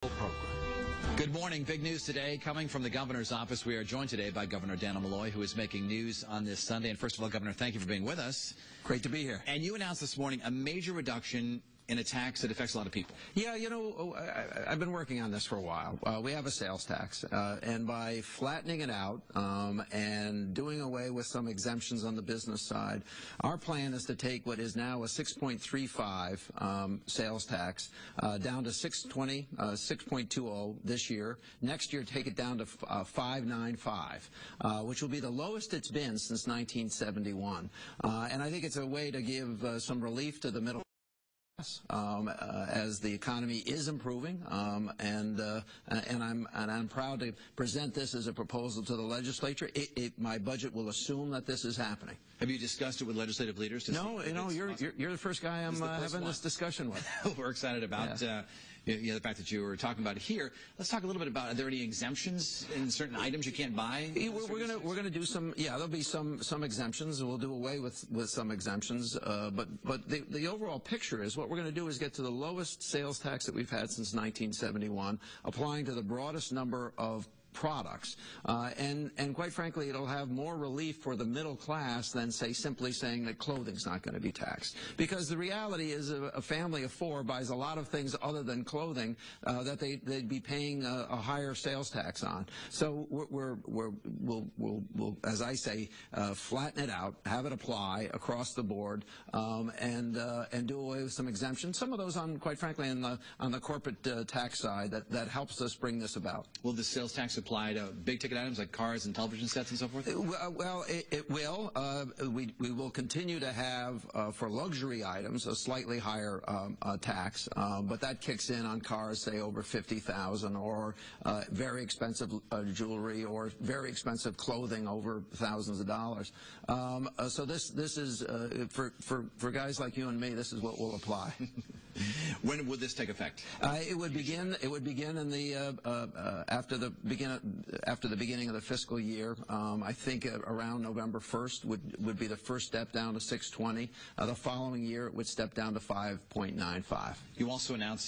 Program. Good morning. Big news today coming from the governor's office. We are joined today by Governor Dannel Malloy, who is making news on this Sunday. And first of all, Governor, thank you for being with us. Great to be here. And you announced this morning a major reduction in a tax that affects a lot of people. Yeah, you know, I've been working on this for a while. We have a sales tax, and by flattening it out and doing away with some exemptions on the business side, our plan is to take what is now a 6.35 sales tax down to 6.20, 6.20 this year. Next year, take it down to 5.95, which will be the lowest it's been since 1971. And I think it's a way to give some relief to the middle as the economy is improving, and I'm proud to present this as a proposal to the legislature. My budget will assume that this is happening. Have you discussed it with legislative leaders? No, you know, you're the first guy I'm having this discussion with. We're excited about the fact that you were talking about it here. Let's talk a little bit about, are there any exemptions in certain items you can't buy? We're gonna do some. Yeah, there'll be some exemptions. We'll do away with some exemptions. But the overall picture is what we're going to do is get to the lowest sales tax that we've had since 1971, applying to the broadest number of products, and quite frankly, it'll have more relief for the middle class than, say, simply saying that clothing's not going to be taxed. Because the reality is a family of four buys a lot of things other than clothing that they'd be paying a higher sales tax on. So we'll, as I say, flatten it out, have it apply across the board, and do away with some exemptions. Some of those quite frankly, on the corporate tax side that helps us bring this about. Will the sales tax apply to big-ticket items like cars and television sets and so forth? Well, it will. We will continue to have, for luxury items, a slightly higher tax, but that kicks in on cars, say, over $50,000, or very expensive jewelry, or very expensive clothing over thousands of dollars. So this is, for guys like you and me, this is what will apply. When would this take effect? It would begin in the after the beginning of the fiscal year. I think around November 1st would be the first step down to 6.20. The following year it would step down to 5.95. You also announced